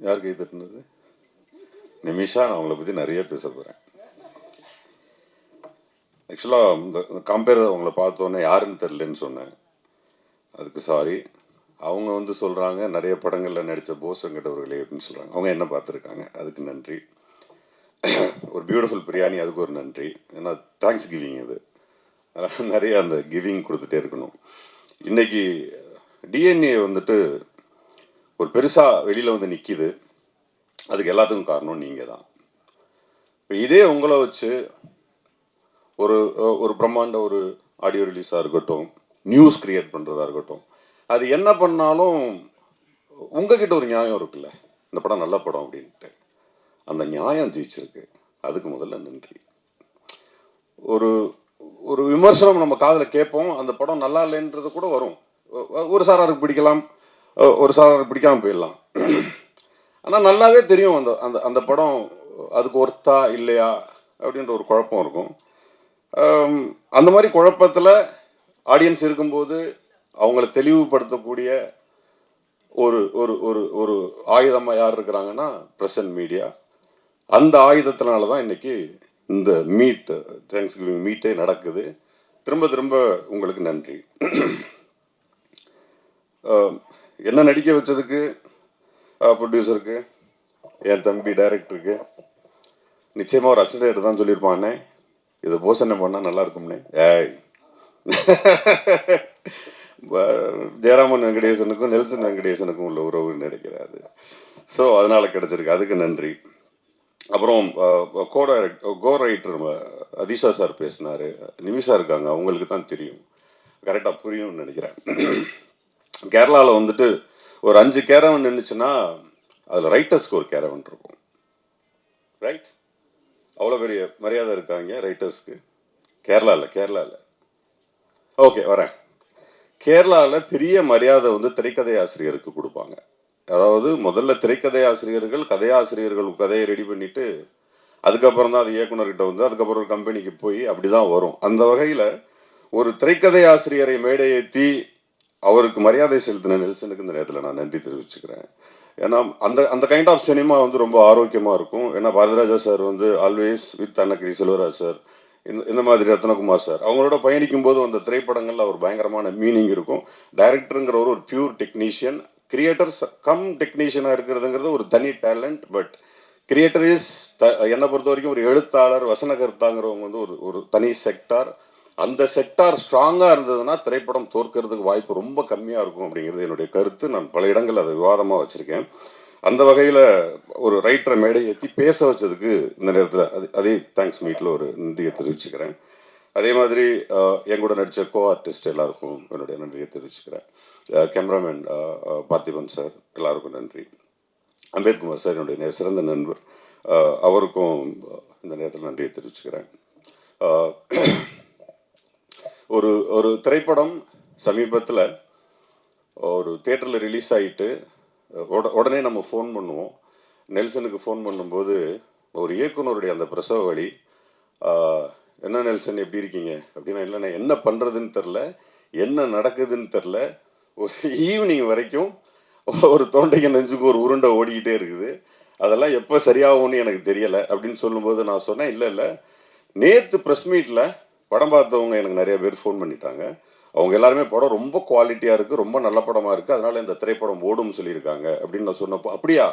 யார் கை தட்டுனது? நிமிஷா. நான் அவங்கள பற்றி நிறைய பேச போகிறேன். ஆக்சுவலாக இந்த கம்பேர் அவங்கள பார்த்தோன்னே யாருன்னு தெரிலன்னு சொன்னேன். அதுக்கு சாரி. அவங்க வந்து சொல்கிறாங்க நிறைய படங்களில் நடித்த போஸ் வெங்கடவர்களே அப்படின்னு சொல்கிறாங்க. அவங்க என்ன பார்த்துருக்காங்க, அதுக்கு நன்றி. ஒரு பியூட்டிஃபுல் பிரியாணி, அதுக்கு ஒரு நன்றி. ஏன்னா தேங்க்ஸ் கிவிங் இது. அதனால் நிறைய அந்த கிவிங் கொடுத்துட்டே இருக்கணும். இன்னைக்கு டிஎன்ஏ வந்துட்டு ஒரு பெருசாக வெளியில் வந்து நிற்கிது. அதுக்கு எல்லாத்துக்கும் காரணம் நீங்கள் தான். இப்போ இதே உங்களை வச்சு ஒரு ஒரு பிரம்மாண்ட ஒரு ஆடியோ ரிலீஸாக இருக்கட்டும், நியூஸ் கிரியேட் பண்ணுறதா இருக்கட்டும், அது என்ன பண்ணாலும் உங்ககிட்ட ஒரு நியாயம் இருக்குல்ல, இந்த படம் நல்ல படம் அப்படின்ட்டு. அந்த நியாயம் ஜெயிச்சிருக்கு. அதுக்கு முதல்ல நன்றி. ஒரு ஒரு விமர்சனம் நம்ம காதில் கேட்போம், அந்த படம் நல்லா இல்லைன்றது கூட வரும். ஒரு சாராருக்கு பிடிக்கலாம், ஒரு சாராருக்கு பிடிக்காமல் போயிடலாம். ஆனால் நல்லாவே தெரியும் அந்த அந்த அந்த படம் அதுக்கு ஒர்த்தா இல்லையா அப்படின்ற ஒரு குழப்பம் இருக்கும். அந்த மாதிரி குழப்பத்தில் ஆடியன்ஸ் இருக்கும்போது அவங்கள தெளிவுபடுத்தக்கூடிய ஒரு ஒரு ஒரு ஒரு ஆயுதமாக யார் இருக்கிறாங்கன்னா ப்ரெசன்ட் மீடியா. அந்த ஆயுதத்தினால தான் இன்னைக்கு இந்த மீட், தேங்க்ஸ் கிவிங் மீட்டே நடக்குது. திரும்ப திரும்ப உங்களுக்கு நன்றி. என்ன நடிக்க வச்சதுக்கு ப்ரொடியூசருக்கு, என் தம்பி டைரக்டருக்கு, நிச்சயமாக ஒரு அசிஸ்டன்ட் தான் சொல்லியிருப்பானே, இதை போசனை பண்ணால் நல்லா இருக்கும்னே. ஏய் ஜெயராமன் வெங்கடேசனுக்கும் நெல்சன் வெங்கடேசனுக்கும் உள்ள உறவு நினைக்கிறாரு. ஸோ அதனால் கிடச்சிருக்கு, அதுக்கு நன்றி. அப்புறம் கோ ரைட்டர் அதிஷா சார் பேசினார். நிமிஷா இருக்காங்க, அவங்களுக்கு தான் தெரியும், கரெக்டாக புரியும்னு நினைக்கிறேன். கேரளாவில் வந்துட்டு ஒரு 5 கேரவன் நின்றுச்சுன்னா அதில் ரைட்டர்ஸ்க்கு ஒரு கேரவன் இருக்கும். ரைட்? அவ்வளோ பெரிய மரியாதை இருக்காங்க ரைட்டர்ஸ்க்கு. கேரளாவில் ஓகே வரேன். கேரளாவில் பெரிய மரியாதை வந்து திரைக்கதை ஆசிரியருக்கு கொடுப்பாங்க. அதாவது முதல்ல திரைக்கதை ஆசிரியர்கள் கதையாசிரியர்கள் கதையை ரெடி பண்ணிட்டு அதுக்கப்புறம் தான் அது இயக்குனர்கிட்ட வந்து அதுக்கப்புறம் ஒரு கம்பெனிக்கு போய் அப்படிதான் வரும். அந்த வகையில் ஒரு திரைக்கதை ஆசிரியரை மேடை ஏற்றி அவருக்கு மரியாதை செலுத்தின நெல்சனுக்கு இந்த நேரத்தில் நான் நன்றி தெரிவிச்சுக்கிறேன். ஏன்னா அந்த அந்த கைண்ட் ஆஃப் சினிமா வந்து ரொம்ப ஆரோக்கியமாக இருக்கும். ஏன்னா பாரதிராஜா சார் வந்து always with Annagiri Selvaraj sir, இந்த மாதிரி ரத்னகுமார் சார் அவங்களோட பயணிக்கும் போது அந்த திரைப்படங்கள்ல ஒரு பயங்கரமான மீனிங் இருக்கும். டைரக்டருங்கிறவர் ஒரு பியூர் டெக்னீஷியன், கிரியேட்டர்ஸ் கம் டெக்னீஷியனாக இருக்கிறதுங்கிறது ஒரு தனி டேலண்ட். பட் கிரியேட்டர் இஸ் என்னை பொறுத்த வரைக்கும் ஒரு எழுத்தாளர், வசனகர்த்தாங்கிறவங்க வந்து ஒரு ஒரு தனி செக்டார். அந்த செக்டார் ஸ்ட்ராங்காக இருந்ததுன்னா திரைப்படம் தோற்கிறதுக்கு வாய்ப்பு ரொம்ப கம்மியாக இருக்கும் அப்படிங்கிறது என்னுடைய கருத்து. நான் பல இடங்கள் அதை விவாதமாக வச்சுருக்கேன். அந்த வகையில் ஒரு ரைட்டரை மேடை ஏற்றி பேச வச்சதுக்கு இந்த நேரத்தில் அதே தேங்க்ஸ் மீட்டில் ஒரு நன்றியை தெரிவிச்சுக்கிறேன். அதே மாதிரி எங்கூட நடித்த கோ ஆர்டிஸ்ட் எல்லாருக்கும் என்னுடைய நன்றியை தெரிவிச்சுக்கிறேன். கேமராமேன் பார்த்திபன் சார், எல்லாருக்கும் நன்றி. அம்பேத்குமார் சார் என்னுடைய சிறந்த நண்பர், அவருக்கும் இந்த நேரத்தில் நன்றியை தெரிவிச்சுக்கிறேன். ஒரு ஒரு திரைப்படம் சமீபத்தில் ஒரு தியேட்டரில் ரிலீஸ் ஆகிட்டு உடனே நம்ம ஃபோன் பண்ணுவோம். நெல்சனுக்கு ஃபோன் பண்ணும்போது ஒரு இயக்குனருடைய அந்த பிரசவ வழி, என்ன நெல்சன் எப்படி இருக்கீங்க அப்படின்னா, இல்லைண்ணா என்ன பண்ணுறதுன்னு தெரில, என்ன நடக்குதுன்னு தெரில, ஒரு ஈவினிங் வரைக்கும் ஒரு தொண்டைக்கு நெஞ்சுக்கு ஒரு உருண்டை ஓடிக்கிட்டே இருக்குது, அதெல்லாம் எப்போ சரியாகும்னு எனக்கு தெரியலை அப்படின்னு சொல்லும்போது நான் சொன்னேன், இல்லை நேற்று ப்ரெஸ் மீட்டில் படம் பார்த்தவங்க எனக்கு நிறைய பேர் ஃபோன் பண்ணிட்டாங்க. அவங்க எல்லாருமே படம் ரொம்ப குவாலிட்டியாக இருக்குது, ரொம்ப நல்ல படமாக இருக்குது, அதனால் இந்த திரைப்படம் ஓடும்னு சொல்லியிருக்காங்க அப்படின்னு நான் சொன்னப்போ, அப்படியா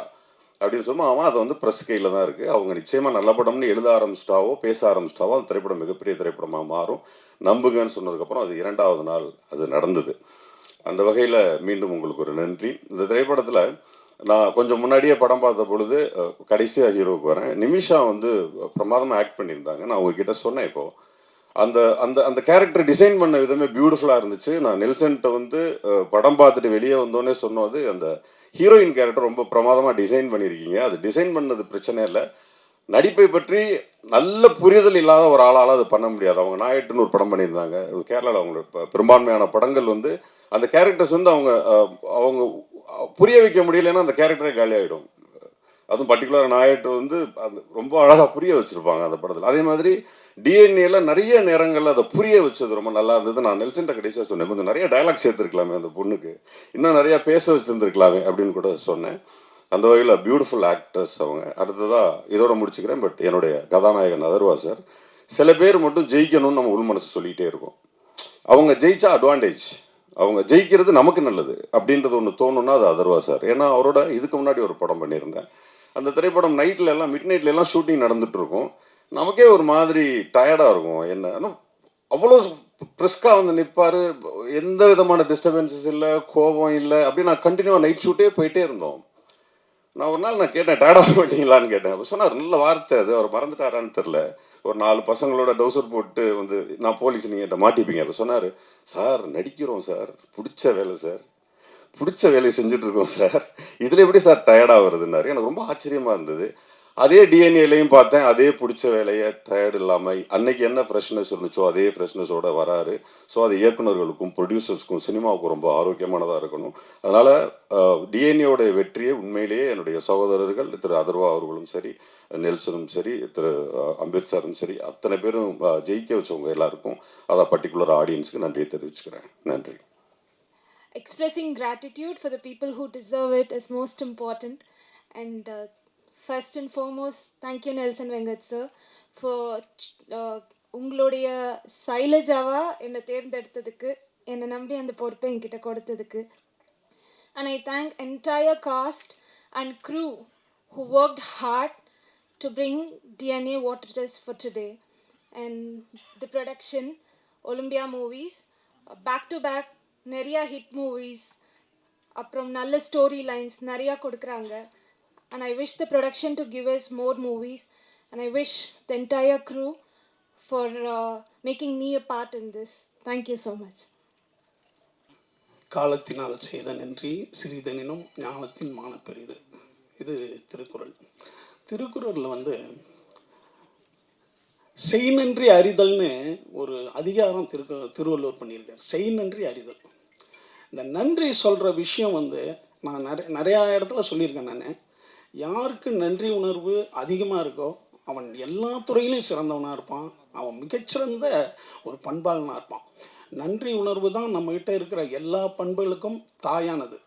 அப்படின்னு சொன்னால் அவன் அதை வந்து ப்ரெஸ் கையில் தான் இருக்குது, அவங்க நிச்சயமாக நல்ல படம்னு எழுத ஆரம்பிச்சிட்டாவோ பேச ஆரம்பிச்சிட்டாவோ அந்த திரைப்படம் மிகப்பெரிய திரைப்படமாக மாறும், நம்புங்கன்னு சொன்னதுக்கப்புறம் அது 2வது நாள் அது நடந்தது. அந்த வகையில் மீண்டும் உங்களுக்கு ஒரு நன்றி. இந்த திரைப்படத்தில் நான் கொஞ்சம் முன்னாடியே படம் பார்த்த பொழுது கடைசியாக ஹீரோவுக்கு வரேன். நிமிஷா வந்து பிரமாதமாக ஆக்ட் பண்ணியிருந்தாங்க. நான் உங்ககிட்ட சொன்னேன், இப்போது அந்த அந்த அந்த கேரக்டர் டிசைன் பண்ண விதமே பியூட்டிஃபுல்லாக இருந்துச்சு. நான் நெல்சன்கிட்ட வந்து படம் பார்த்துட்டு வெளியே வந்தோடனே சொன்னது, அந்த ஹீரோயின் கேரக்டர் ரொம்ப பிரமாதமாக டிசைன் பண்ணியிருக்கீங்க, அது டிசைன் பண்ணது பிரச்சனை இல்லை, நடிப்பை பற்றி நல்ல புரிதல் இல்லாத ஒரு ஆளால் அது பண்ண முடியாது. அவங்க நாயட்டுன்னு ஒரு படம் பண்ணியிருந்தாங்க கேரளாவில். அவங்களோட பெரும்பான்மையான படங்கள் வந்து அந்த கேரக்டர்ஸ் வந்து அவங்க அவங்க புரிய வைக்க முடியலைன்னா அந்த கேரக்டரே காலி ஆகிடும். அதுவும் பர்டிகுலர் நாயட்டு வந்து அந்த ரொம்ப அழகாக புரிய வச்சுருப்பாங்க அந்த படத்தில். அதே மாதிரி டிஎன்ஏல நிறைய நேரங்களில் அதை புரிய வச்சது ரொம்ப நல்லா இருந்தது. நான் நெல்சன்ட்ட கடைசியாக சொன்னேன், கொஞ்சம் நிறைய டைலாக் சேர்த்துருக்கலாமே அந்த பொண்ணுக்கு, இன்னும் நிறையா பேச வச்சுருந்துருக்கலாமே அப்படின்னு கூட சொன்னேன். அந்த வகையில் பியூட்டிஃபுல் ஆக்டர்ஸ் அவங்க. அடுத்ததாக இதோட முடிச்சுக்கிறேன். பட் என்னுடைய கதாநாயகன் அதர்வா சார், சில பேர் மட்டும் ஜெயிக்கணும்னு நம்ம உள் மனசு சொல்லிகிட்டே இருக்கோம். அவங்க ஜெயிச்சா அட்வான்டேஜ், அவங்க ஜெயிக்கிறது நமக்கு நல்லது அப்படின்றது ஒன்று தோணுன்னா அது அதர்வா சார். ஏன்னா அவரோட இதுக்கு முன்னாடி ஒரு படம் பண்ணியிருந்தேன். அந்த திரைப்படம் நைட்டில் எல்லாம் மிட் நைட்ல எல்லாம் ஷூட்டிங் நடந்துட்டு இருக்கும். நமக்கே ஒரு மாதிரி டயர்டாக இருக்கும். என்ன அவ்வளோ ப்ரிஸ்காக வந்து நிற்பார், எந்த விதமான டிஸ்டர்பன்ஸஸ் இல்லை, கோபம் இல்லை. அப்படி நான் கண்டினியூவாக நைட் ஷூட்டே போயிட்டே இருந்தோம். நான் ஒரு நாள் கேட்டேன், டயர்டாக மாட்டீங்களான்னு கேட்டேன். அப்போ சொன்னார், நல்ல வார்த்தை அது, அவர் மறந்துட்டாரான்னு தெரில, ஒரு 4 பசங்களோட டவுசர் போட்டு வந்து நான் போலீஸ் நீங்கள் மாட்டிப்பீங்க. அப்போ சொன்னார், சார் நடிக்கிறோம் சார், பிடிச்ச வேலை சார், பிடிச்ச வேலையை செஞ்சுட்டு இருக்கோம் சார், இதில் எப்படி சார் டயர்டாக வருதுன்னாரு. எனக்கு ரொம்ப ஆச்சரியமாக இருந்தது. அதே டிஎன்ஏலையும் பார்த்தேன், அதே பிடிச்ச வேலையை டயர்டு இல்லாமல் அன்னைக்கு என்ன ஃப்ரெஷ்னஸ் இருந்துச்சோ அதே ஃப்ரெஷ்னஸோட வராரு. ஸோ அது இயக்குநர்களுக்கும் ப்ரொடியூசர்ஸ்க்கும் சினிமாவுக்கும் ரொம்ப ஆரோக்கியமானதாக இருக்கணும். அதனால் டிஎன்ஏவோடைய வெற்றியை உண்மையிலேயே என்னுடைய சகோதரர்கள் திரு அதர்வா அவர்களும் சரி, நெல்சனும் சரி, திரு அம்பேத் சாரும் சரி, அத்தனை பேரும் ஜெயிக்க வச்சவங்க எல்லாருக்கும், அதை பர்டிகுலர் ஆடியன்ஸுக்கு நன்றியை தெரிவிச்சுக்கிறேன். நன்றி. Expressing gratitude for the people who deserve it is most important. And first and foremost, thank you Nelson Vengat sir for உங்களுடைய சைலஜாவா என்னை தேர்ந்தெடுத்ததுக்கு, என்னை நம்பி அந்த பொறுப்பை என்கிட்ட கொடுத்ததுக்கு. And I thank entire cast and crew who worked hard to bring DNA what it is for today. And the production, Olympia Movies, back to back நிறையா hit movies, அப்புறம் நல்ல ஸ்டோரி லைன்ஸ் நிறையா கொடுக்குறாங்க. And I wish the production to give us more movies, and I wish the entire crew for making me a part in this. Thank you so much. காலத்தினால் செய்த நன்றி சிறிதனினும் ஞானத்தின் மான பெரிது. இது திருக்குறள். திருக்குறளில் செய் நன்றி அறிதல்னு ஒரு அதிகாரம் திருவள்ளுவர் பண்ணியிருக்கார். செய் நன்றி அறிதல். இந்த நன்றி சொல்கிற விஷயம் நான் நிறையா இடத்துல சொல்லியிருக்கேன். நான் யாருக்கு நன்றி உணர்வு அதிகமாக இருக்கோ அவன் எல்லா துறையிலையும் சிறந்தவனாக இருப்பான், அவன் மிகச்சிறந்த ஒரு பண்பாளனாக இருப்பான். நன்றி உணர்வு தான் நம்மகிட்ட இருக்கிற எல்லா பண்புகளுக்கும் தாயானது.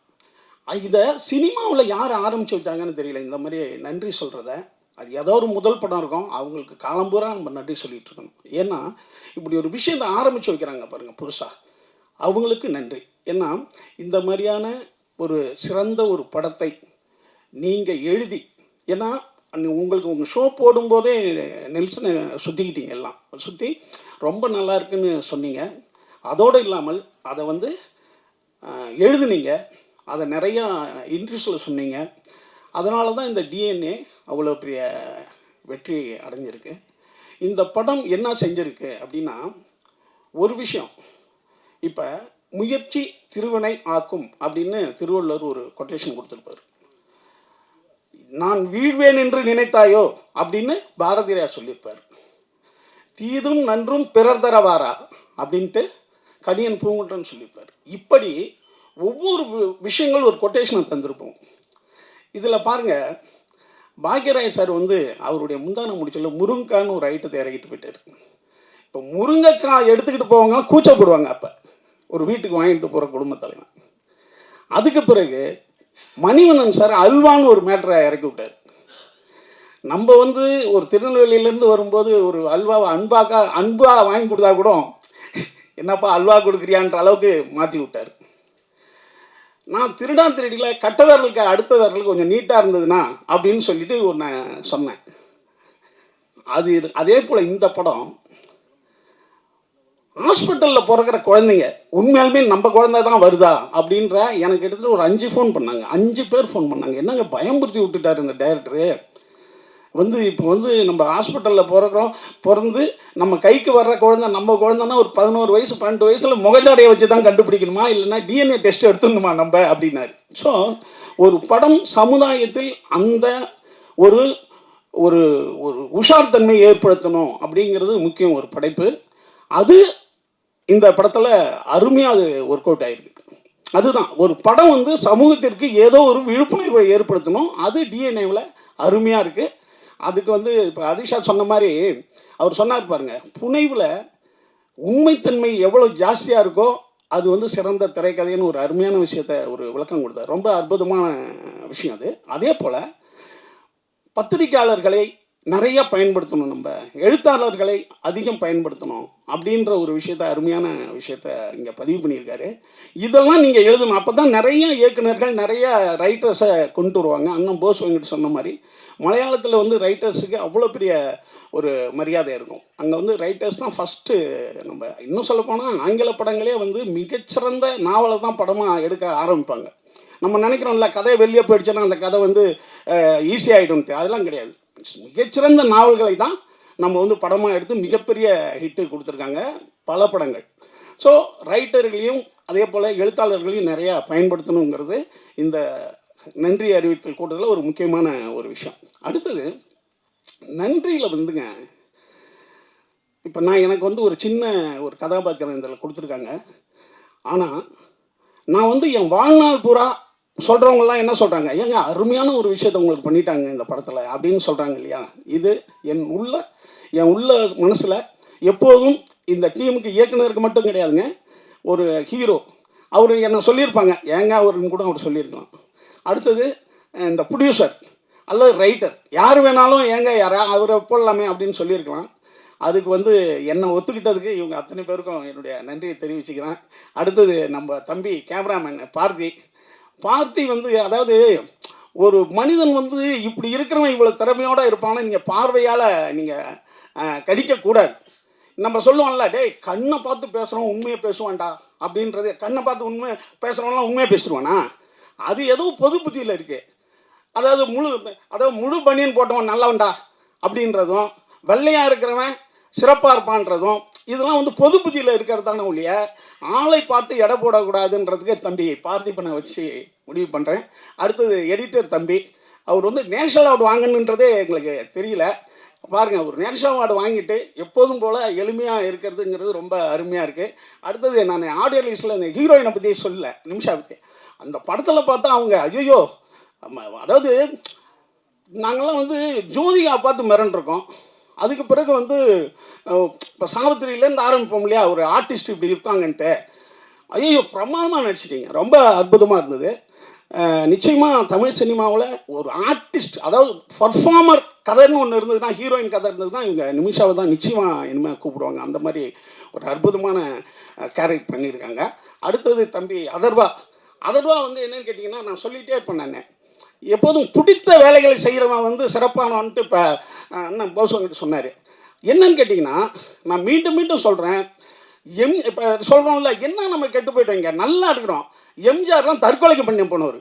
இதை சினிமாவில் யார் ஆரம்பித்து வச்சாங்கன்னு தெரியல. இந்த மாதிரி நன்றி சொல்கிறத, அது ஏதோ ஒரு முதல் படம் இருக்கும், அவங்களுக்கு காலம்பூரா நம்ம நன்றி சொல்லிகிட்டு இருக்கணும். ஏன்னா இப்படி ஒரு விஷயத்தை ஆரம்பித்து வைக்கிறாங்க பாருங்கள் புதுசாக, அவங்களுக்கு நன்றி. ஏன்னா இந்த மாதிரியான ஒரு சிறந்த ஒரு படத்தை நீங்கள் எழுதி, ஏன்னா உங்களுக்கு உங்கள் ஷோ போடும்போதே நெல்சனை சுற்றிக்கிட்டீங்க, எல்லாம் சுற்றி ரொம்ப நல்லா இருக்குன்னு சொன்னீங்க. அதோடு இல்லாமல் அதை எழுதுனீங்க, அதை நிறையா இன்ட்ரெஸ்டில் சொன்னீங்க. அதனால தான் இந்த டிஎன்ஏ அவ்வளோ பெரிய வெற்றி அடைஞ்சிருக்கு. இந்த படம் என்ன செஞ்சுருக்கு அப்படின்னா, ஒரு விஷயம், இப்போ முயற்சி திருவினை ஆக்கும் அப்படின்னு திருவள்ளுவர் ஒரு கொட்டேஷன் கொடுத்துருப்பார். நான் வீழ்வேன் என்று நினைத்தாயோ அப்படின்னு பாரதியார் சொல்லியிருப்பார். தீதும் நன்றும் பிறர் தரவாரா அப்படின்ட்டு கணியன் பூங்குன்றன் சொல்லியிருப்பார். இப்படி ஒவ்வொரு விஷயங்கள் ஒரு கொட்டேஷனை தந்திருப்போம். இதில் பாருங்கள், பாக்யராய் சார் அவருடைய முந்தான முடிச்சல முருங்கைக்கான்னு ஒரு ஐட்டத்தை இறக்கிட்டு போயிட்டார். இப்போ முருங்கைக்காய் எடுத்துக்கிட்டு போவாங்க, கூச்சப்படுவாங்க. அப்போ ஒரு வீட்டுக்கு வாங்கிட்டு போகிற குடும்ப தலைவன். அதுக்கு பிறகு மணிவண்ணன் சார் அல்வான்னு ஒரு மேட்டரை இறக்கி விட்டார். நம்ம ஒரு திருநெல்வேலியிலேருந்து வரும்போது ஒரு அல்வாவை அன்பாக வாங்கி கொடுத்தா கூட என்னப்பா அல்வா கொடுக்குறியான்ற அளவுக்கு மாற்றி விட்டார். நான் திருடியில் கட்ட விரலுக்கு அடுத்த விரலுக்கு கொஞ்சம் நீட்டாக இருந்ததுன்னா அப்படின்னு சொல்லிட்டு நான் சொன்னேன். அதே போல் இந்த படம் ஹாஸ்பிட்டலில் பிறக்கிற குழந்தைங்க உண்மையாலுமே நம்ம குழந்தை தான் வருதா அப்படின்ற, எனக்கு கிட்டத்தட்ட ஒரு 5 ஃபோன் பண்ணாங்க, 5 பேர் ஃபோன் பண்ணாங்க. என்னங்க பயம்படுத்தி விட்டுட்டார் இந்த டைரக்டரு. இப்போ நம்ம ஹாஸ்பிட்டலில் பிறந்து நம்ம கைக்கு வர்ற குழந்தை நம்ம குழந்தைன்னா ஒரு 11 வயசு 12 வயசில் முகஜாடையை வச்சு தான் கண்டுபிடிக்கணுமா, இல்லைன்னா டிஎன்ஏ டெஸ்ட் எடுத்துடணுமா நம்ம அப்படின்னாரு. ஸோ ஒரு படம் சமுதாயத்தில் அந்த ஒரு ஒரு ஒரு உஷார்த்தன்மை ஏற்படுத்தணும் அப்படிங்கிறது முக்கியம் ஒரு படைப்பு. அது இந்த படத்தில் அருமையாக அது ஒர்க் அவுட் ஆகிருக்கு. அதுதான் ஒரு படம் சமூகத்திற்கு ஏதோ ஒரு விழிப்புணர்வை ஏற்படுத்தணும். அது டிஎன்ஏவில் அருமையாக இருக்குது. அதுக்கு இப்போ அதிஷா சொன்ன மாதிரி அவர் சொன்னார் பாருங்க, புனைவில் உண்மைத்தன்மை எவ்வளோ ஜாஸ்தியாக இருக்கோ அது வந்து சிறந்த திரைக்கதைன்னு ஒரு அருமையான விஷயத்த ஒரு விளக்கம் கொடுத்தார். ரொம்ப அற்புதமான விஷயம் அது. அதே போல் பத்திரிக்கையாளர்களை நிறைய பயன்படுத்தணும், நம்ம எழுத்தாளர்களை அதிகம் பயன்படுத்தணும் அப்படின்ற ஒரு விஷயத்த, அருமையான விஷயத்த இங்கே பதிவு பண்ணியிருக்காரு. இதெல்லாம் நீங்கள் எழுதணும். அப்போ தான் நிறைய இயக்குனர்கள் நிறைய ரைட்டர்ஸை கொண்டு வருவாங்க. அண்ணன் போஸ் வெங்கட் சொன்ன மாதிரி மலையாளத்தில் வந்து ரைட்டர்ஸுக்கு அவ்வளோ பெரிய ஒரு மரியாதை இருக்கும். அங்கே வந்து ரைட்டர்ஸ் தான் ஃபஸ்ட்டு. நம்ம இன்னும் சொல்லப்போனால் ஆங்கில படங்களே வந்து மிகச்சிறந்த நாவலை தான் படமாக எடுக்க ஆரம்பிப்பாங்க. நம்ம நினைக்கிறோம்ல, கதை வெளியே போயிடுச்சுன்னா அந்த கதை வந்து ஈஸியாகிடும்ட்டு. அதெல்லாம் கிடையாது. மிகச்சிறந்த நாவல்களை தான் நம்ம வந்து படமாக எடுத்து மிகப்பெரிய ஹிட்டு கொடுத்துருக்காங்க பல படங்கள். ஸோ ரைட்டர்களையும் அதே போல் எழுத்தாளர்களையும் நிறையா பயன்படுத்தணுங்கிறது இந்த நன்றி அறிவித்தல் கூட்டத்தில் ஒரு முக்கியமான ஒரு விஷயம். அடுத்தது நன்றியில் வந்துங்க, இப்போ எனக்கு வந்து ஒரு சின்ன ஒரு கதாபாத்திரம் இதில் கொடுத்துருக்காங்க. ஆனால் நான் வந்து என் வாழ்நாள் பூரா சொல்கிறவங்களாம் என்ன சொல்கிறாங்க, ஏங்க அருமையான ஒரு விஷயத்தை உங்களுக்கு பண்ணிட்டாங்க இந்த படத்தில் அப்படின்னு சொல்கிறாங்க இல்லையா. இது என் உள்ள மனசில் எப்போதும் இந்த டீமுக்கு, இயக்குனருக்கு மட்டும் கிடையாதுங்க, ஒரு ஹீரோ அவர் என்ன சொல்லியிருப்பாங்க, ஏங்க அவருன்னு கூட அவர் சொல்லியிருக்கலாம். அடுத்தது இந்த ப்ரொடியூசர் அல்லது ரைட்டர் யார் வேணாலும் ஏங்க அவரை போடலாமே அப்படின்னு சொல்லியிருக்கலாம். அதுக்கு வந்து என்னை ஒத்துக்கிட்டதுக்கு இவங்க அத்தனை பேருக்கும் என்னுடைய நன்றியை தெரிவிச்சுக்கிறேன். அடுத்தது நம்ம தம்பி கேமராமேன் பார்த்தி வந்து, அதாவது ஒரு மனிதன் வந்து இப்படி இருக்கிறவன் இவ்வளோ திறமையோடு இருப்பான்னு நீங்கள் பார்வையால் நீங்கள் கணிக்கக்கூடாது. நம்ம சொல்லுவோம்ல, டேய் கண்ணை பார்த்து பேசுகிறோம் உண்மையை பேசுவான்டா அப்படின்றது. கண்ணை பார்த்து உண்மையை பேசுகிறவங்களாம் உண்மையை பேசுவானா? அது ஏதோ பொது புத்தியில் இருக்குது. அதாவது முழு பனியன் போட்டவன் நல்லவன்டா அப்படின்றதும், வெள்ளையாக இருக்கிறவன் சிறப்பாக இருப்பான்றதும், இதெல்லாம் வந்து பொது புத்தியில் இருக்கிறதான ஒழிய ஆளை பார்த்து எடை போடக்கூடாதுன்றதுக்கு தம்பி பார்த்திபனை வச்சு முடிவு பண்ணுறேன். அடுத்தது எடிட்டர் தம்பி, அவர் வந்து நேஷனல் அவார்டு வாங்கணுன்றதே எங்களுக்கு தெரியல. பாருங்கள், ஒரு நேஷனல் அவார்டு வாங்கிட்டு எப்போதும் போல் எளிமையாக இருக்கிறதுங்கிறது ரொம்ப அருமையாக இருக்குது. அடுத்தது நான் ஆடியோ ரிலீஸில் இந்த ஹீரோயினை பற்றி சொல்லலை, நிமிஷா பற்றி. அந்த படத்தில் பார்த்தா அவங்க ஐயோ, அதாவது நாங்கள்லாம் வந்து ஜோதிகா பார்த்து மிரண்டிருக்கோம். அதுக்கு பிறகு வந்து இப்போ சாவித்திரியிலேருந்து ஆரம்பிப்போம் இல்லையா, ஒரு ஆர்டிஸ்ட் இப்படி இருப்பாங்கன்ட்டு. ஐயோ பிரமாதமாக நடிச்சிட்டிங்க, ரொம்ப அற்புதமாக இருந்தது. நிச்சயமாக தமிழ் சினிமாவில் ஒரு ஆர்டிஸ்ட், அதாவது பர்ஃபார்மர் கதைன்னு ஒன்று இருந்ததுன்னா, ஹீரோயின் கதை இருந்ததுன்னா இவங்க நிமிஷாவை தான் நிச்சயமாக இனிமேல் கூப்பிடுவாங்க. அந்த மாதிரி ஒரு அற்புதமான கேரக்டர் பண்ணியிருக்காங்க. அடுத்தது தம்பி அதர்வா வந்து என்னென்னு கேட்டிங்கன்னா, நான் சொல்லிகிட்டே இருப்பேன், நான் எப்போதும் பிடித்த வேலைகளை செய்கிறவன் வந்து சிறப்பானவன்ட்டு இப்போ அண்ணன் போசவங்கிட்ட சொன்னார். என்னன்னு கேட்டிங்கன்னா, நான் மீண்டும் சொல்கிறேன், இப்போ சொல்கிறோம்ல, என்ன நம்ம கெட்டு போயிட்டோங்க, நல்லா இருக்கிறோம். எம்ஜிஆர்லாம் தற்கொலைக்கு பண்ணி போனவர்.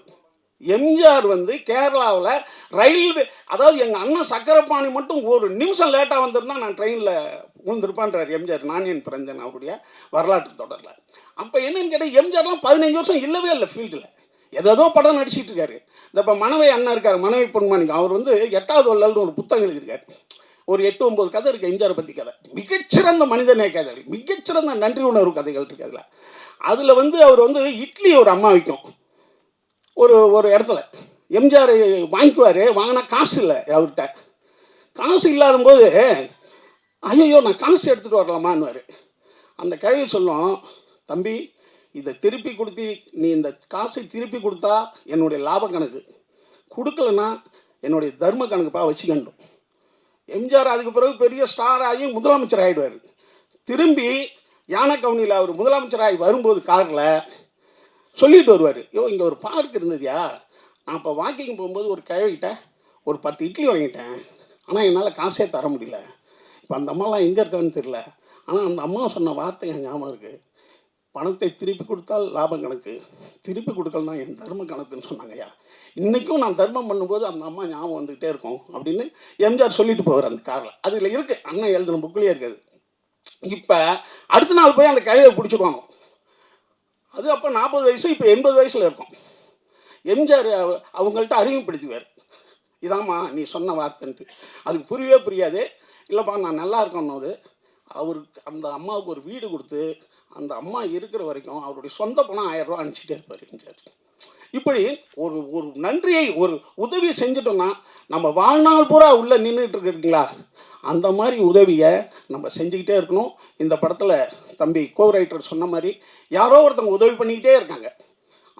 எம்ஜிஆர் வந்து கேரளாவில் ரயில்வே, அதாவது எங்கள் அண்ணன் சக்கரபாணி மட்டும் ஒரு நிமிஷம் லேட்டாக வந்திருந்தால் நான் ட்ரெயினில் விழுந்திருப்பான்றார் எம்ஜிஆர். நான் என் பிறந்தேன் அவருடைய வரலாற்று தொடரில். அப்போ என்னன்னு கேட்டால், எம்ஜிஆர்லாம் 15 வருஷம் இல்லவே இல்லை ஃபீல்டில், ஏதோ படம் நடிச்சிட்டு இருக்காரு. இந்த இப்போ மனைவி அண்ணன் இருக்கார், மனைவி பொன்மாணிக்கு, அவர் வந்து 8வது வள்ளல்னு ஒரு புத்தகம் எழுதியிருக்காரு. ஒரு 8-9 கதை இருக்குது எம்ஜிஆரை பற்றி கதை. மிகச்சிறந்த மனிதநேய கதைகள், மிகச்சிறந்த நன்றி உணர்வு கதைகள் இருக்குது அதில். அதில் வந்து அவர் வந்து இட்லி ஒரு அம்மா வைக்கும் ஒரு இடத்துல. எம்ஜிஆர் வாங்கிக்குவார், வாங்கினா காசு இல்லை அவர்கிட்ட. காசு இல்லாத போது ஐயோ நான் காசு எடுத்துகிட்டு வரலாமான்னுவார். அந்த கிழவி சொல்லும், தம்பி இதை திருப்பி கொடுத்து, நீ இந்த காசை திருப்பி கொடுத்தா என்னுடைய லாப கணக்கு, கொடுக்கலன்னா என்னுடைய தர்ம கணக்குப்பா வச்சுக்கணும். எம்ஜிஆர் அதுக்கு பிறகு பெரிய ஸ்டார் ஆகி முதலமைச்சர் ஆகிடுவார். திரும்பி யானை கவுனியில் அவர் முதலமைச்சராகி வரும்போது காரில் சொல்லிட்டு வருவார், இங்கே ஒரு பார்க் இருந்ததுயா, நான் இப்போ வாக்கிங் போகும்போது ஒரு கிழவிக்கிட்ட ஒரு 10 இட்லி வாங்கிட்டேன், ஆனால் என்னால் காசே தர முடியல. இப்போ அந்த அம்மாலாம் எங்கே இருக்கான்னு தெரியல, ஆனால் அந்த அம்மா சொன்ன வார்த்தை என் ஞாபகம் இருக்குது, பணத்தை திருப்பி கொடுத்தால் லாபம் கணக்கு, திருப்பி கொடுக்கலனா என் தர்ம கணக்குன்னு சொன்னாங்கய்யா. இன்றைக்கும் நான் தர்மம் பண்ணும்போது அந்த அம்மா ஞாபகம் வந்துக்கிட்டே இருக்கும் அப்படின்னு எம்ஜிஆர் சொல்லிட்டு போவார் அந்த காரில். அதில் இருக்குது, அண்ணன் எழுதின புக்கிலே இருக்குது. இப்போ அடுத்த நாள் போய் அந்த கழுவை பிடிச்சிடுவாங்க. அது அப்போ 40 வயசு, இப்போ 80 வயசில் இருக்கும். எம்ஜிஆர் அவங்கள்ட்ட அறிமுகப்படுத்துவார், இதாம்மா நீ சொன்ன வார்த்தைன்ட்டு. அதுக்கு புரியாது. இல்லைப்பா நான் நல்லா இருக்கணும்போது அவருக்கு, அந்த அம்மாவுக்கு ஒரு வீடு கொடுத்து அந்த அம்மா இருக்கிற வரைக்கும் அவருடைய சொந்த பணம் 1000 ரூபா அனுப்பிச்சிட்டே இருப்பார் எம்ஜிஆர். இப்படி ஒரு நன்றியை, ஒரு உதவி செஞ்சிட்டோம்னா நம்ம வாழ்நாள் பூரா உள்ளே நின்றுட்டு இருக்குங்களா, அந்த மாதிரி உதவியை நம்ம செஞ்சுக்கிட்டே இருக்கணும். இந்த படத்தில் தம்பி கோ ரைட்டர் சொன்ன மாதிரி யாரோ ஒருத்தவங்க உதவி பண்ணிக்கிட்டே இருக்காங்க.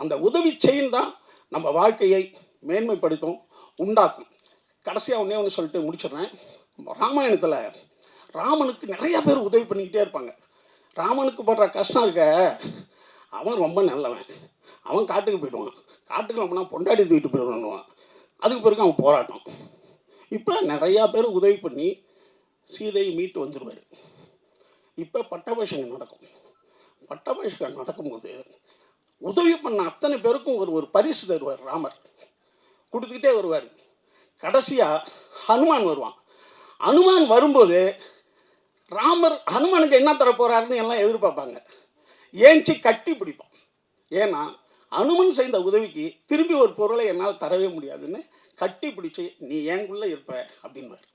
அந்த உதவி செயின் தான் நம்ம வாழ்க்கையை மேன்மைப்படுத்தும், உண்டாக்கும். கடைசியாக ஒன்று சொல்லிட்டு முடிச்சிடுறேன். ராமாயணத்தில் ராமனுக்கு நிறைய பேர் உதவி பண்ணிக்கிட்டே இருப்பாங்க. ராமனுக்கு படுற கஷ்டம் இருக்க, அவன் ரொம்ப நல்லவன், அவன் காட்டுக்கு போயிடுவான், காட்டுக்கு போனால் பொண்டாடி தூக்கிட்டு போயிடுவான், அதுக்கு பிறகு அவன் போராட்டம். இப்போ நிறையா பேர் உதவி பண்ணி சீதையை மீட்டு வந்துடுவார். இப்போ பட்டாபிஷேகம் நடக்கும். பட்டாபிஷேகம் நடக்கும்போது உதவி பண்ண அத்தனை பேருக்கும் ஒரு பரிசு தருவார் ராமர், கொடுத்துக்கிட்டே வருவார். கடைசியாக ஹனுமான் வருவான். ஹனுமான் வரும்போது ஹனுமானுக்கு என்ன தர போகிறாருன்னு எல்லாம் எதிர்பார்ப்பாங்க. ஏஞ்சி கட்டி பிடிப்பான். ஏன்னா ஹனுமன் செய்த உதவிக்கு திரும்பி ஒரு பொருளை என்னால் தரவே முடியாதுன்னு கட்டி பிடிச்சி நீ ஏங்குள்ளே இருப்ப அப்படின்வார்.